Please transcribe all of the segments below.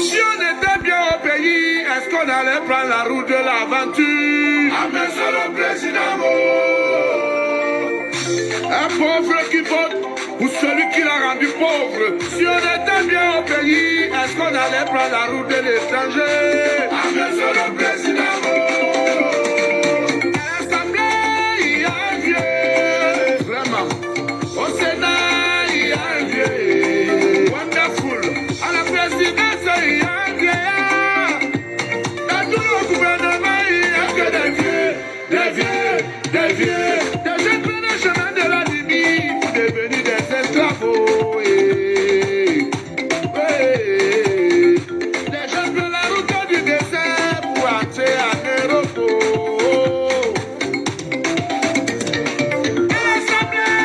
Si on était bien au pays, est-ce qu'on allait prendre la route de l'aventure? Ah, mais c'est le président. Un pauvre qui vote ou celui qui l'a rendu pauvre. Si on était bien au pays, est-ce qu'on allait prendre la route de l'étranger? Ah, mais c'est le président. À l'Assemblée, il y a un vieux. Vraiment. Au Sénat, il y a un vieux. Wonderful. À la présidence, il y a un vieillard. Dans tout le gouvernement, il n'y a que des vieux, des vieux, des vieux. Des jeunes prennent le chemin de la limite pour devenir des esclaves. Oh, eh, eh. Les jeunes prennent la route du désert pour entrer en Europe. Oh. À l'Assemblée,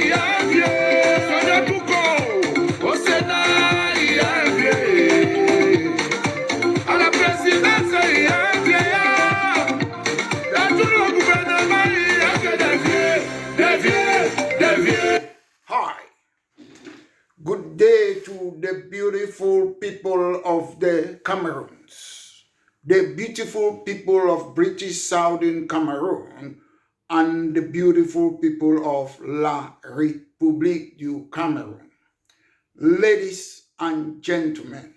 il y a un vieux. Sonia Touko. Au Sénat, il y a un vieux. À la présidence, il y a un vieillard. Dans tout le gouvernement, il n'y a que des vieux, des vieux, des vieux. Hi. Good day to the beautiful people of the Cameroons, the beautiful people of British Southern Cameroon, and the beautiful people of La République du Cameroun. Ladies and gentlemen,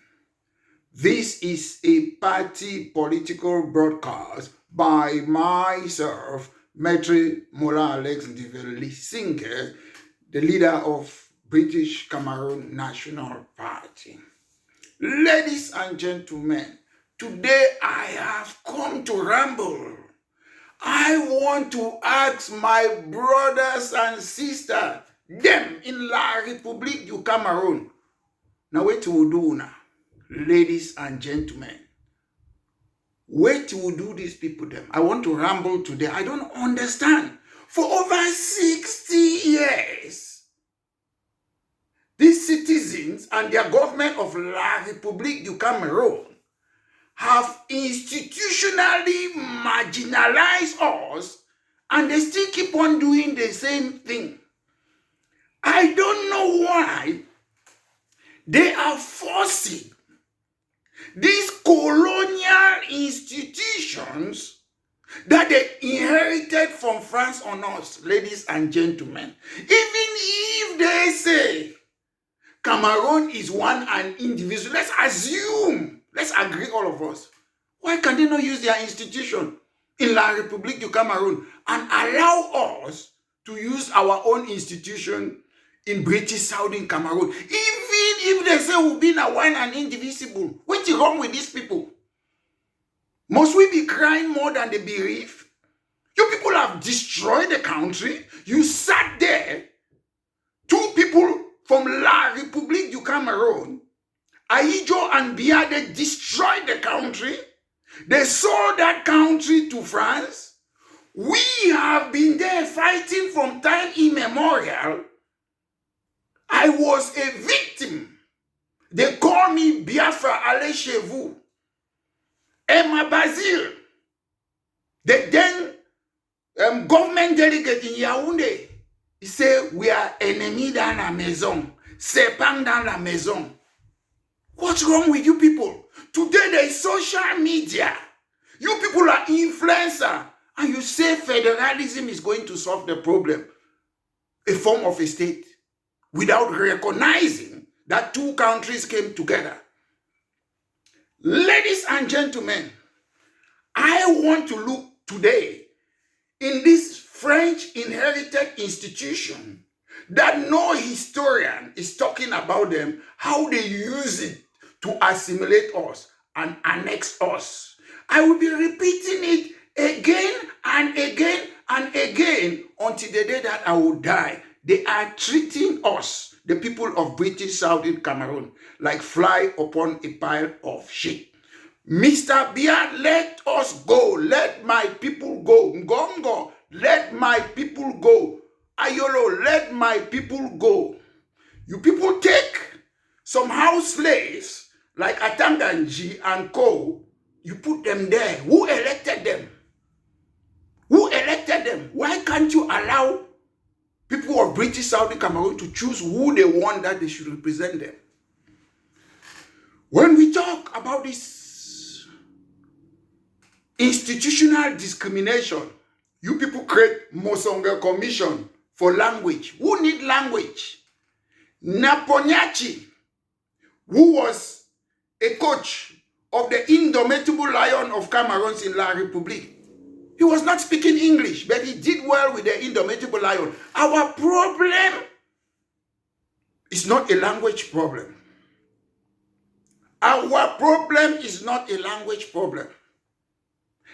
this is a party political broadcast by myself, Maître Mola Alex Ndiveli Singer, the leader of British Cameroon National Party. Ladies and gentlemen, today I have come to ramble. I want to ask my brothers and sisters, them in La République du Cameroun. Now what we do now, ladies and gentlemen? What will do these people them? I want to ramble today. I don't understand. For over 60 years, these citizens and their government of La République du Cameroun have institutionally marginalized us, and they still keep on doing the same thing. I don't know why they are forcing these colonial institutions that they inherited from France on us, ladies and gentlemen. Even if they say Cameroon is one and indivisible, let's assume, let's agree all of us. Why can they not use their institution in La République du Cameroun and allow us to use our own institution in British Southern Cameroon? Even if they say we'll be now one and indivisible, what is wrong with these people? Must we be crying more than the bereaved? You people have destroyed the country. You sat there. Two people from La République du Cameroun, Aijo and Biya, they destroyed the country. They sold that country to France. We have been there fighting from time immemorial. I was a victim. They call me Biafra, allez chez vous. Emma Basile, the then government delegate in Yaoundé, he said, we are ennemis dans la maison, serpents dans la maison. What's wrong with you people? Today there is social media. You people are influencers, and you say federalism is going to solve the problem, a form of a state, without recognizing that two countries came together. Ladies and gentlemen, I want to look today in this French inherited institution that no historian is talking about them, how they use it to assimilate us and annex us. I will be repeating it again and again and again until the day that I will die. They are treating us, the people of British Southern Cameroon, like fly upon a pile of shit. Mr. Biya, let us go. Let my people go. Ngongo, let my people go. Ayolo, let my people go. You people take some house slaves like Atanganji and Co. You put them there. Who elected them? Who elected them? Why can't you allow people of British Southern Cameroon to choose who they want that they should represent them? When we talk about this institutional discrimination, you people create Mosonga Commission for language. Who need language? Naponyachi, who was a coach of the indomitable lion of Cameroons in La Republique. He was not speaking English, but he did well with the indomitable lion. Our problem is not a language problem. Our problem is not a language problem.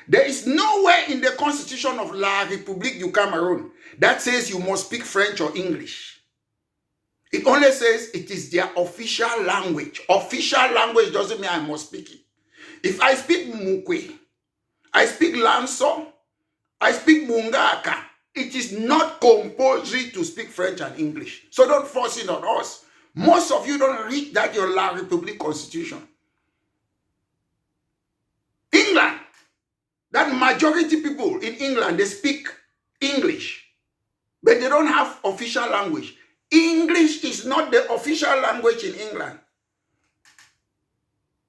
There is nowhere in the constitution of La Republique du Cameroun that says you must speak French or English. It only says it is their official language. Official language doesn't mean I must speak it. If I speak Mukwe, I speak Lanso, I speak Mungaka, it is not compulsory to speak French and English. So don't force it on us. Most of you don't read that your La Republique constitution. England, that majority people in England, they speak English, but they don't have official language. English is not the official language in England.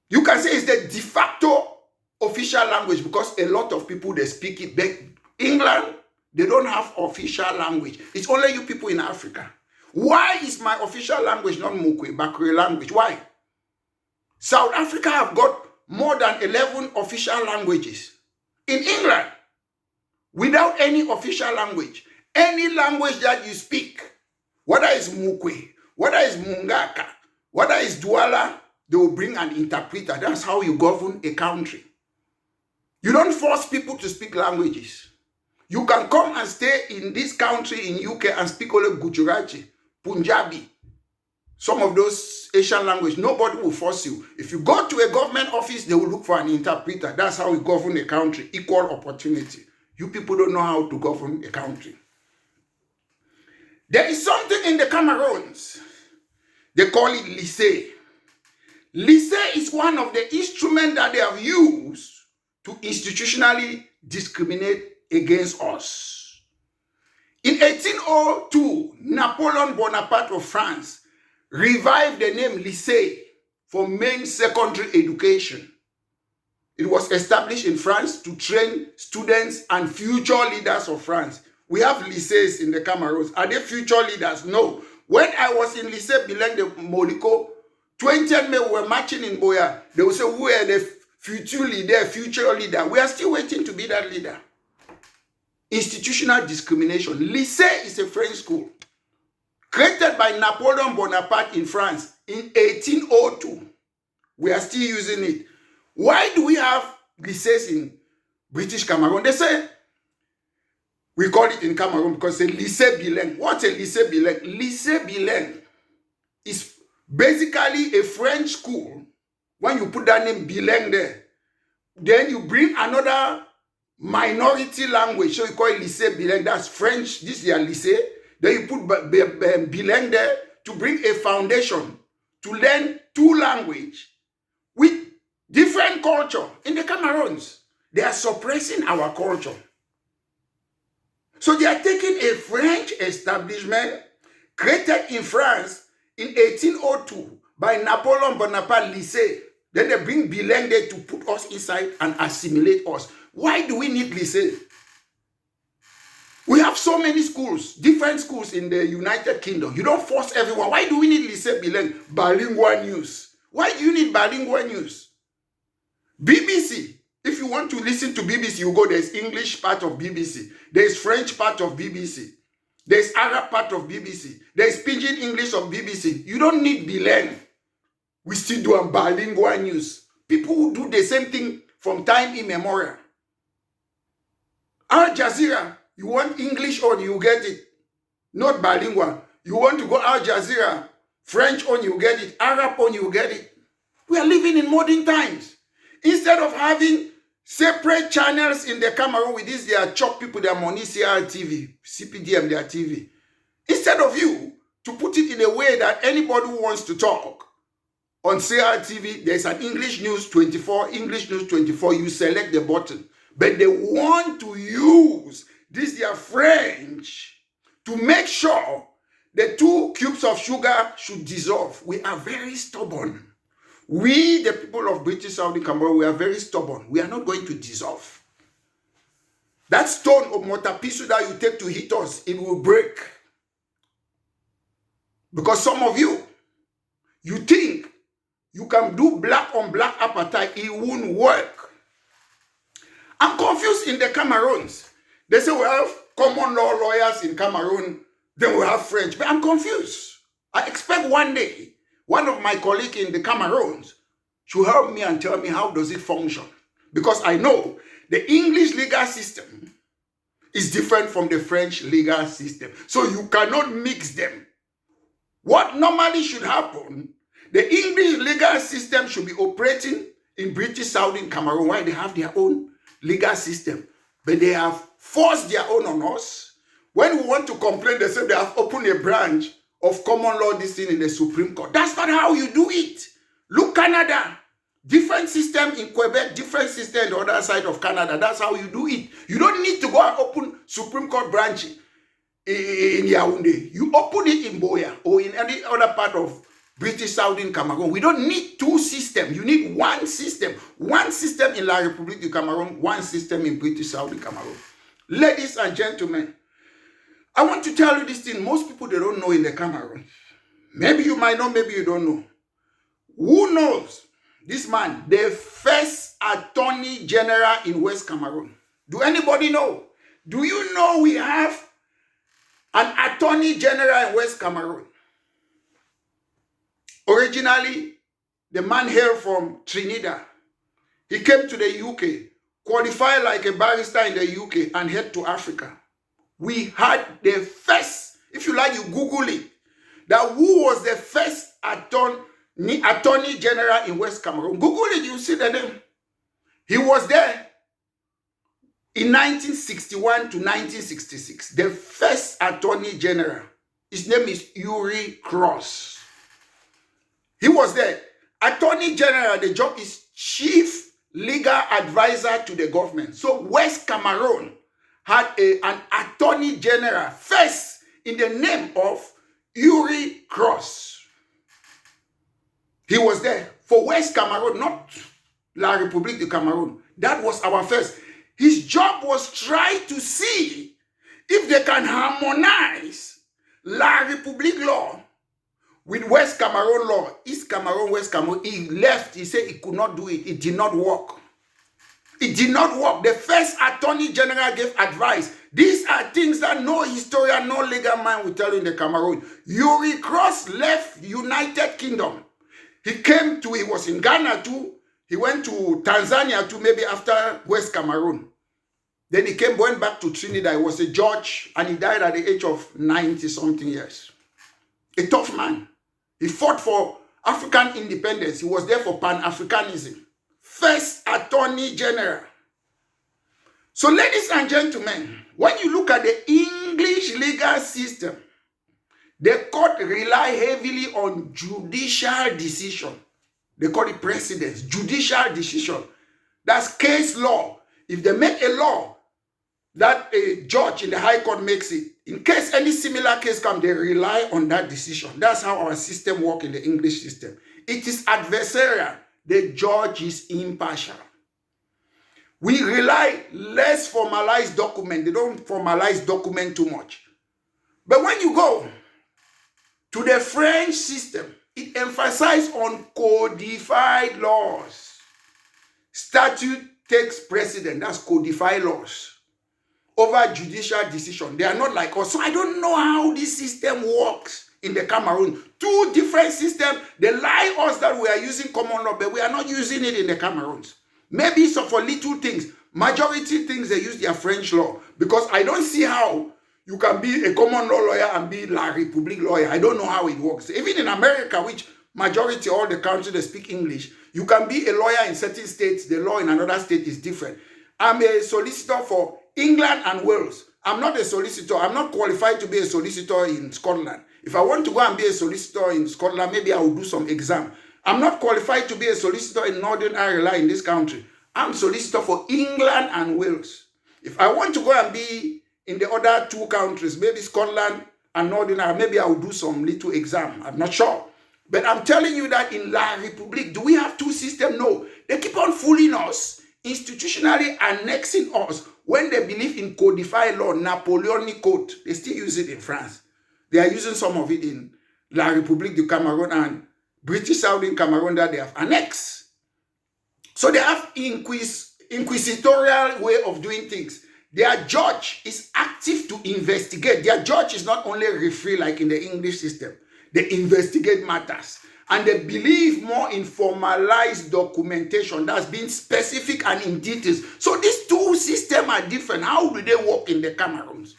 You can say it's the de facto official language because a lot of people, they speak it. But England, they don't have official language. It's only you people in Africa. Why is my official language not Mukwe, Bakwe language? Why? South Africa have got more than 11 official languages. In England, without any official language, any language that you speak, whether it's Mukwe, whether it's Mungaka, whether it's Douala, they will bring an interpreter. That's how you govern a country. You don't force people to speak languages. You can come and stay in this country in UK and speak only Gujarati, Punjabi, some of those Asian languages. Nobody will force you. If you go to a government office, they will look for an interpreter. That's how we govern a country. Equal opportunity. You people don't know how to govern a country. There is something in the Cameroons. They call it lycée. Lycée is one of the instruments that they have used to institutionally discriminate against us. In 1802, Napoleon Bonaparte of France revived the name lycée for main secondary education. It was established in France to train students and future leaders of France. We have lycées in the Cameroons. Are they future leaders? No. When I was in Lycée Bilingue de Moliko, 20th May, we were marching in Biya. They will say, who are the future leader? We are still waiting to be that leader. Institutional discrimination. Lycée is a French school created by Napoleon Bonaparte in France in 1802. We are still using it. Why do we have lycées in British Cameroon? They say, we call it in Cameroon because it's a lycée bilingue. What's a lycée bilingue? Lycée bilingue is basically a French school. When you put that name bilingue there, then you bring another minority language. So you call it lycée bilingue. That's French. This is their lycée. Then you put bilingue there to bring a foundation to learn two languages with different culture. In the Cameroons, they are suppressing our culture. So they are taking a French establishment created in France in 1802 by Napoleon Bonaparte lycée. Then they bring bilingue there to put us inside and assimilate us. Why do we need lycée? We have so many schools, different schools in the United Kingdom. You don't force everyone. Why do we need lycée bilingue? Bilingual news. Why do you need bilingual news? BBC. If you want to listen to BBC, you go, there's English part of BBC. There's French part of BBC. There's Arab part of BBC. There's Pidgin English of BBC. You don't need bilingue. We still do bilingual news. People who do the same thing from time immemorial. Al Jazeera, you want English on, you get it. Not bilingual. You want to go Al Jazeera, French on, you get it. Arab on, you get it. We are living in modern times. Instead of having separate channels in the Cameroon with this, they are chop people, their money, CRTV, CPDM, their TV. Instead of you to put it in a way that anybody who wants to talk on CRTV, there's an English News 24, English News 24, you select the button. But they want to use this, their French, to make sure the 2 cubes of sugar should dissolve. We are very stubborn. We, the people of British Southern Cameroon, we are very stubborn. We are not going to dissolve. That stone of Motapisu that you take to hit us, it will break. Because some of you think you can do black on black apartheid, it won't work. I'm confused in the Cameroons. They say we have common law lawyers in Cameroon, then we have French. But I'm confused. I expect one day, one of my colleagues in the Cameroons should help me and tell me how does it function. Because I know the English legal system is different from the French legal system. So you cannot mix them. What normally should happen, the English legal system should be operating in British Southern Cameroon while they have their own legal system. But they have forced their own on us. When we want to complain, they say they have opened a branch of common law this thing in the Supreme Court. That's not how you do it. Look, Canada. Different system in Quebec, different system on the other side of Canada. That's how you do it. You don't need to go and open Supreme Court branch in Yaoundé. You open it in Biya or in any other part of British Southern Cameroon. We don't need two systems. You need one system. One system in La Republique du Cameroun, one system in British Southern Cameroon. Ladies and gentlemen, I want to tell you this thing. Most people, they don't know in the Cameroon. Maybe you might know, maybe you don't know. Who knows? This man, the first Attorney General in West Cameroon. Do anybody know? Do you know we have an Attorney General in West Cameroon? Originally, the man hailed from Trinidad. He came to the UK, qualified like a barrister in the UK, and head to Africa. We had the first, if you like, you Google it, that who was the first Attorney General in West Cameroon. Google it, you see the name. He was there in 1961 to 1966. The first Attorney General. His name is Yuri Cross. He was there. Attorney General, the job is Chief Legal Advisor to the government. So West Cameroon had an Attorney General first in the name of Yuri Cross. He was there for West Cameroon, not La Republique du Cameroun. That was our first. His job was try to see if they can harmonize La Republique law with West Cameroon law. East Cameroon, West Cameroon. He left. He said he could not do it. It did not work. It did not work. The first Attorney General gave advice. These are things that no historian, no legal man will tell you in the Cameroon. Yuri Cross left United Kingdom. He was in Ghana too. He went to Tanzania too, maybe after West Cameroon. Then he went back to Trinidad. He was a judge and he died at the age of 90-something years. A tough man. He fought for African independence. He was there for Pan-Africanism. First Attorney General. So ladies and gentlemen, when you look at the English legal system, the court rely heavily on judicial decision. They call it precedence, judicial decision. That's case law. If they make a law that a judge in the high court makes it, in case any similar case comes, they rely on that decision. That's how our system works in the English system. It is adversarial. The judge is impartial. We rely less formalized document. They don't formalize document too much. But when you go to the French system, it emphasizes on codified laws. Statute takes precedence, that's codified laws, over judicial decision. They are not like us. So I don't know how this system works in the Cameroon. Two different systems. They lie us that we are using common law, but we are not using it in the Cameroons. Maybe so for little things. Majority things they use their French law. Because I don't see how you can be a common law lawyer and be La Republique lawyer. I don't know how it works. Even in America, which majority all the countries they speak English, you can be a lawyer in certain states. The law in another state is different. I'm a solicitor for England and Wales. I'm not a solicitor. I'm not qualified to be a solicitor in Scotland. If I want to go and be a solicitor in Scotland, maybe I will do some exam. I'm not qualified to be a solicitor in Northern Ireland in this country. I'm solicitor for England and Wales. If I want to go and be in the other two countries, maybe Scotland and Northern Ireland, maybe I will do some little exam. I'm not sure. But I'm telling you that in La République, do we have two systems? No. They keep on fooling us, institutionally annexing us. When they believe in codified law, Napoleonic code, they still use it in France. They are using some of it in La République du Cameroun and British Southern Cameroon that they have annexed. So they have inquisitorial way of doing things. Their judge is active to investigate. Their judge is not only referee like in the English system. They investigate matters. And they believe more in formalized documentation that's been specific and in details. So these two systems are different. How do they work in the Cameroons?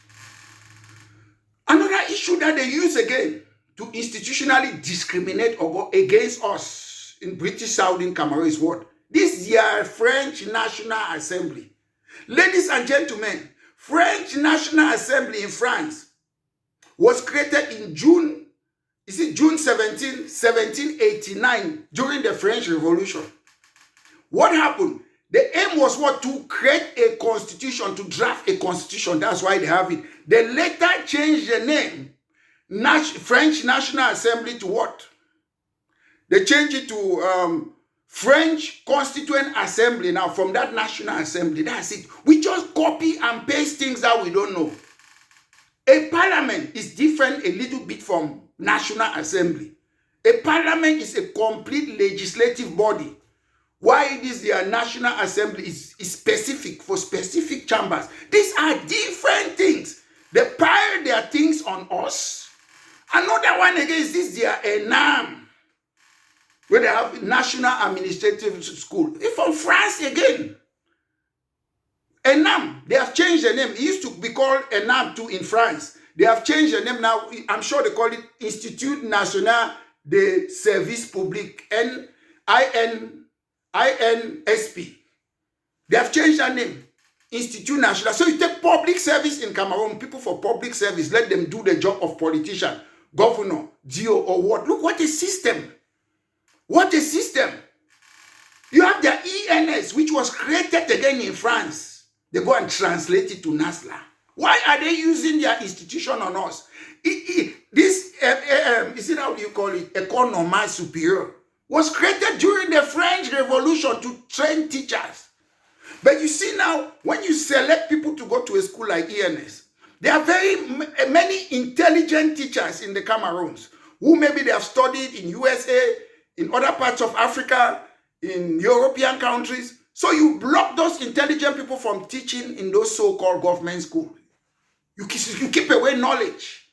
Another issue that they use again to institutionally discriminate or go against us in British Southern Cameroon is what? This year, French National Assembly. Ladies and gentlemen, French National Assembly in France was created in June 1789 during the French Revolution. What happened? The aim was what? To create a constitution, to draft a constitution. That's why they have it. They later changed the name, French National Assembly, to what? They changed it to French Constituent Assembly. Now, from that National Assembly, that's it. We just copy and paste things that we don't know. A parliament is different a little bit from National Assembly. A parliament is a complete legislative body. Why this their National Assembly is specific for specific chambers. These are different things. They pile their things on us. Another one again is this their ENAM, where they have National Administrative School. It's from France again. ENAM, they have changed the name. It used to be called ENAM too in France. They have changed the name now. I'm sure they call it Institut National de Service Public, INSP. They have changed their name. Institut National. So you take public service in Cameroon, people for public service, let them do the job of politician, governor, DO, or what. Look, what a system. What a system. You have the ENS, which was created again in France. They go and translate it to NASLA. Why are they using their institution on us? This, is it how do you call it? École superior was created during the French Revolution to train teachers. But you see now, when you select people to go to a school like ENS, there are very many intelligent teachers in the Cameroons who maybe they have studied in USA, in other parts of Africa, in European countries. So you block those intelligent people from teaching in those so-called government schools. You keep away knowledge.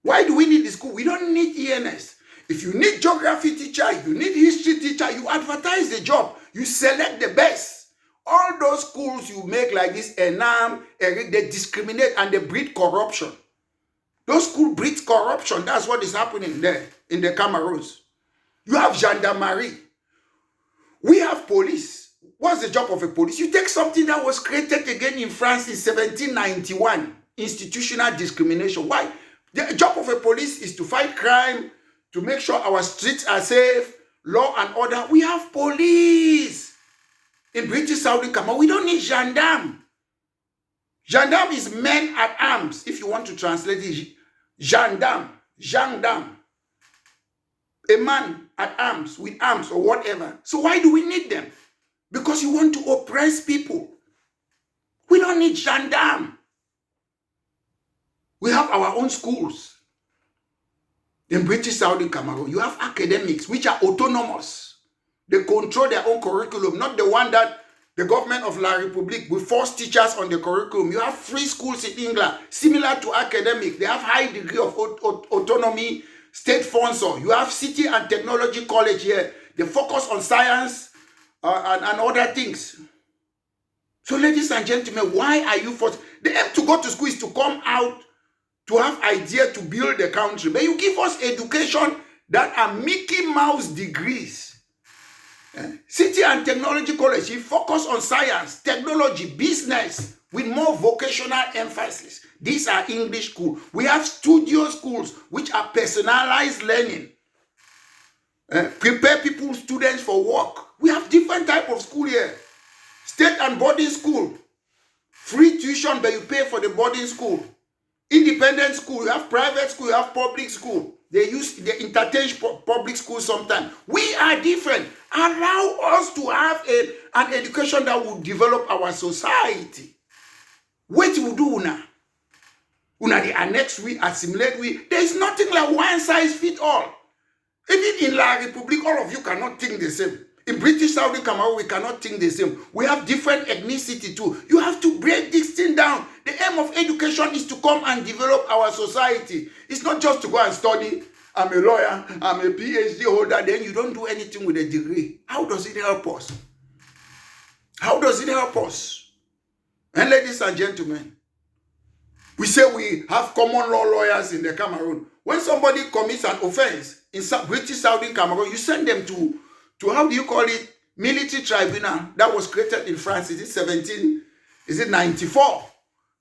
Why do we need the school? We don't need ENS. If you need geography teacher, you need history teacher, you advertise the job. You select the best. All those schools you make like this, ENAM, they discriminate and they breed corruption. Those schools breed corruption. That's what is happening there in the Cameroons. You have gendarmerie. We have police. What's the job of a police? You take something that was created again in France in 1791. Institutional discrimination. Why? The job of a police is to fight crime, to make sure our streets are safe, law and order. We have police. In British Southern Cameroon, we don't need gendarme. Gendarme is men at arms. If you want to translate it, gendarme. A man at arms, with arms or whatever. So why do we need them? Because you want to oppress people. We don't need gendarme. We have our own schools. In British Southern Cameroon, you have academics which are autonomous. They control their own curriculum, not the one that the government of La République will force teachers on the curriculum. You have free schools in England, similar to academic. They have high degree of autonomy, state sponsor. You have City and Technology College here. They focus on science and other things. So ladies and gentlemen, why are you forced? The aim to go to school is to come out, to have idea to build the country. But you give us education that are Mickey Mouse degrees. City and Technology College, you focus on science, technology, business, with more vocational emphasis. These are English schools. We have studio schools, which are personalized learning. Prepare people, students for work. We have different type of school here. State and boarding school. Free tuition, but you pay for the boarding school. Independent school, you have private school, you have public school. They interchange public schools sometimes. We are different. Allow us to have an education that will develop our society. What we do now? Una the annex we, assimilate we. There is nothing like one size fit all. Even in La Republique, all of you cannot think the same. In British Southern Cameroon, we cannot think the same. We have different ethnicity too. You have to break this thing down. The aim of education is to come and develop our society. It's not just to go and study. I'm a lawyer, I'm a PhD holder, then you don't do anything with a degree. How does it help us? How does it help us? And ladies and gentlemen, we say we have common law lawyers in the Cameroon. When somebody commits an offense in British Southern Cameroon, you send them to how do you call it? Military tribunal that was created in France. Is it 94?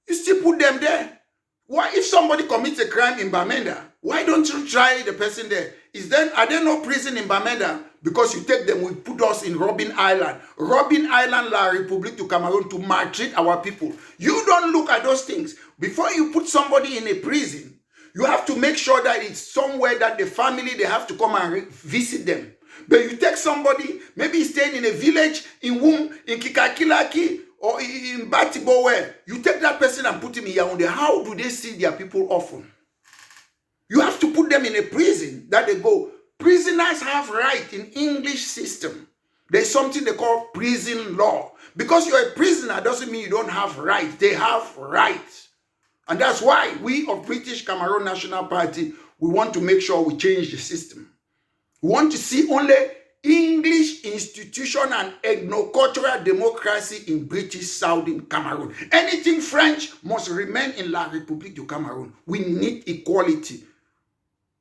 You still put them there. Why, if somebody commits a crime in Bamenda, why don't you try the person there? Are there no prison in Bamenda? Because you take them, we put us in Robben Island. Robben Island, La Republique du Cameroun, to maltreat our people. You don't look at those things. Before you put somebody in a prison, you have to make sure that it's somewhere that the family, they have to come and visit them. But you take somebody, maybe he's staying in a village, in Wum, in Kikakilaki, or in Batibo, where you take that person and put him in Yaoundé. How do they see their people often? You have to put them in a prison that they go. Prisoners have right in English system. There's something they call prison law. Because you're a prisoner doesn't mean you don't have rights. They have rights. And that's why we of British Cameroon National Party, we want to make sure we change the system. We want to see only English institution and ethnocultural democracy in British Southern Cameroon. Anything French must remain in La Republique du Cameroun. We need equality.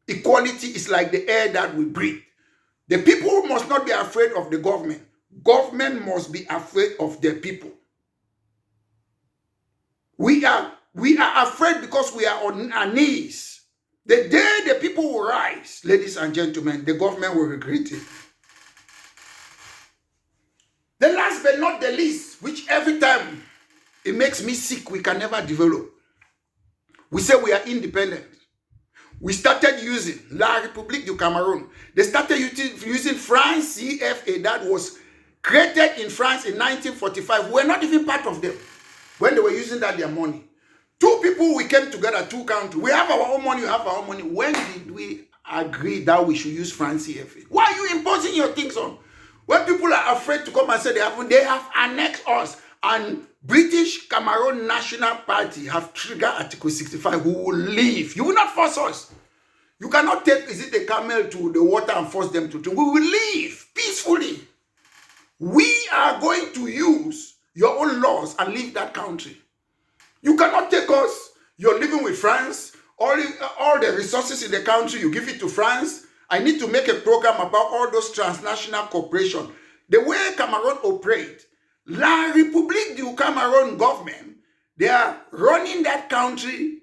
Equality is like the air that we breathe. The people must not be afraid of the government. Government must be afraid of the people. We are afraid because we are on our knees. The day the people will rise, ladies and gentlemen, the government will regret it. The last but not the least, which every time it makes me sick, we can never develop. We say we are independent. We started using La République du Cameroun. They started using France CFA that was created in France in 1945. We're not even part of them when they were using that their money. Two people, we came together, two countries. We have our own money, you have our own money. When did we agree that we should use France CFA? Why are you imposing your things on? When people are afraid to come and say they have annexed us, and British Cameroon National Party have triggered Article 65, we will leave. You will not force us. You cannot take, a camel to the water and force them to drink. We will leave peacefully. We are going to use your own laws and leave that country. You cannot take us. You're living with France. All the resources in the country, you give it to France. I need to make a program about all those transnational corporations. The way Cameroon operates, La République du Cameroun government, they are running that country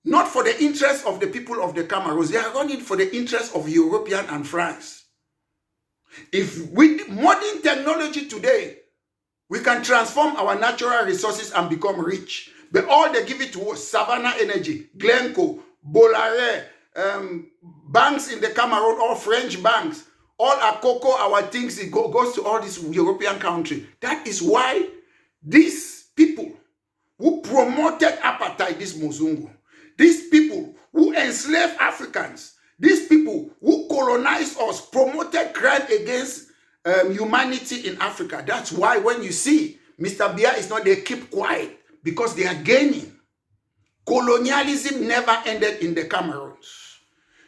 not for the interest of the people of the Cameroons. They are running for the interest of European and France. If with modern technology today, we can transform our natural resources and become rich. But all they give it to us, Savannah Energy, Glencoe, Bolare, banks in the Cameroon, all French banks, all our cocoa, our things, it goes to all these European countries. That is why these people who promoted apartheid, this Muzungu, these people who enslaved Africans, these people who colonized us, promoted crime against humanity in Africa. That's why when you see Mr. Biya is not, they keep quiet because they are gaining. Colonialism never ended in the Cameroons.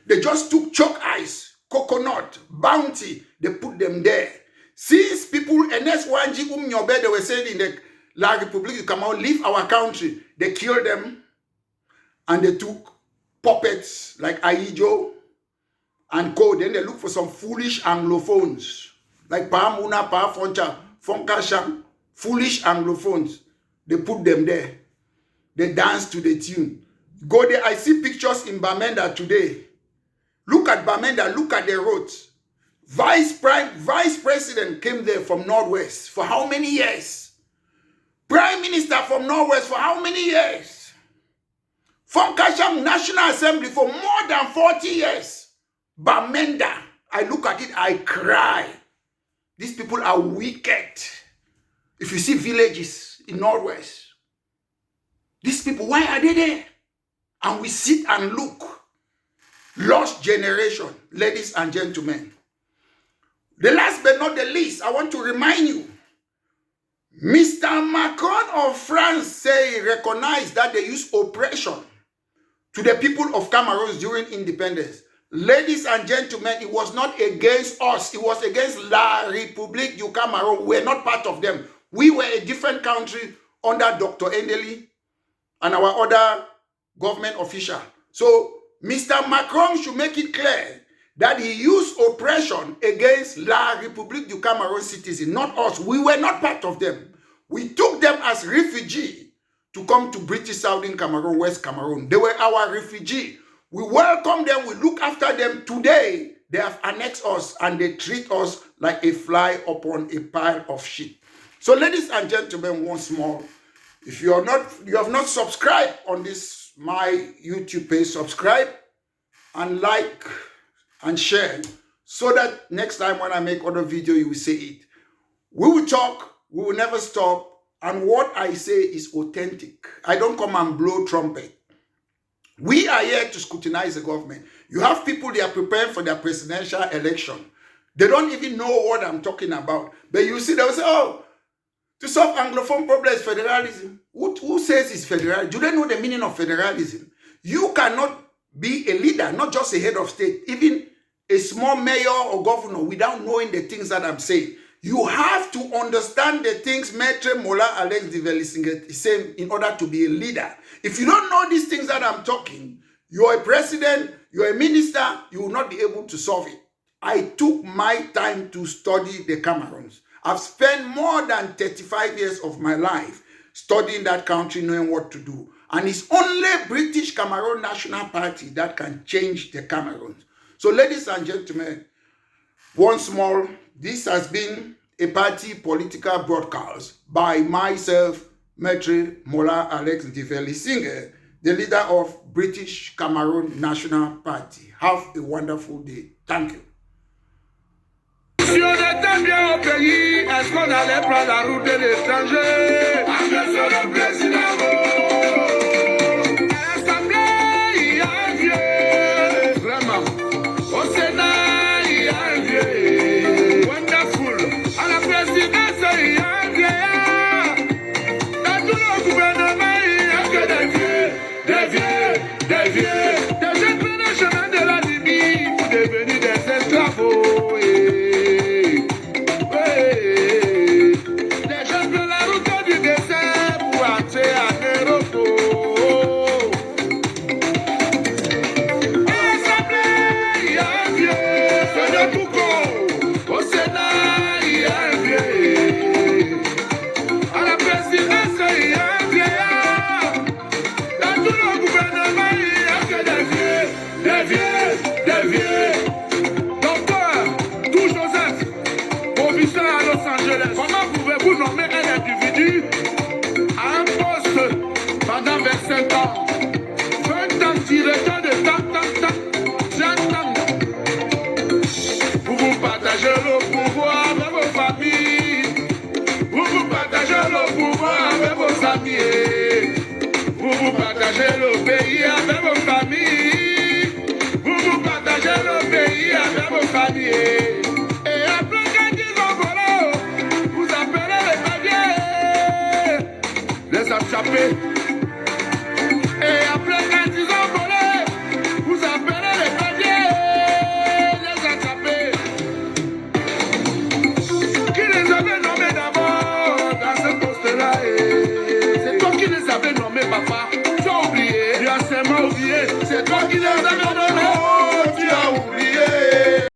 They just took chalk ice, coconut, bounty, they put them there. Since people, NS1G Umnyobe, they were saying in the La Republique du Cameroun, leave our country, they killed them and they took puppets like Aijo and Co. Then they look for some foolish Anglophones like Pahamuna, Pahafoncha, Fonkasham, foolish Anglophones. They put them there. They dance to the tune. Go there. I see pictures in Bamenda today. Look at Bamenda. Look at the roads. Vice President came there from Northwest for how many years? Prime Minister from Northwest for how many years? Funkasham National Assembly for more than 40 years. Bamenda, I look at it, I cry. These people are wicked. If you see villages in Northwest, these people, why are they there? And we sit and look. Lost generation, ladies and gentlemen. The last but not the least, I want to remind you, Mr. Macron of France say he recognized that they use oppression to the people of Cameroon during independence. Ladies and gentlemen, it was not against us. It was against La Republique du Cameroun. We were not part of them. We were a different country under Dr. Endeli and our other government official. So Mr. Macron should make it clear that he used oppression against La Republique du Cameroun citizens, not us. We were not part of them. We took them as refugees to come to British Southern Cameroon, West Cameroon. They were our refugees. We welcome them. We look after them. Today, they have annexed us and they treat us like a fly upon a pile of shit. So, ladies and gentlemen, once more, if you have not subscribed on this my YouTube page, subscribe and like and share so that next time when I make other video, you will see it. We will talk, we will never stop, and what I say is authentic. I don't come and blow trumpet. We are here to scrutinize the government. You have people, they are preparing for their presidential election. They don't even know what I'm talking about. But you see, they will say, oh, to solve Anglophone problems, federalism. Who says it's federalism? Do they know the meaning of federalism? You cannot be a leader, not just a head of state, even a small mayor or governor, without knowing the things that I'm saying. You have to understand the things Maître Mola Alex de Vélissinger is saying in order to be a leader. If you don't know these things that I'm talking, you're a president, you're a minister, you will not be able to solve it. I took my time to study the Cameroons. I've spent more than 35 years of my life studying that country, knowing what to do. And it's only British Cameroon National Party that can change the Cameroons. So, ladies and gentlemen, once more, this has been a party political broadcast by myself, Maître Mola Alex de Vélissinger, the leader of British Cameroon National Party. Have a wonderful day. Thank you. Si on était bien au pays, est-ce qu'on allait prendre la route de l'étranger? Monsieur le président, à l'Assemblée, il y a un vieux, vraiment. Au Sénat, il y a un vieux, wonderful. À la présidence, il y a un vieillard. Dans tout le gouvernement, il n'y a que des vieux, des vieux, des vieux. Des jeunes prennent le chemin de la Libye pour devenir des esclavos. Comment pouvez-vous nommer un individu à un poste pendant 25 ans, 20 ans directeur de tant, 30 ans? Vous partagez le pouvoir avec vos familles, vous partagez le pouvoir avec vos amis, vous partagez le pays avec vos familles, vous partagez le pays avec vos familles. Attraper. Et après quand ils ont volé, vous appelez les papiers, les attraper. Qui les avait nommés d'abord dans ce poste-là? C'est toi qui les avais nommés, papa.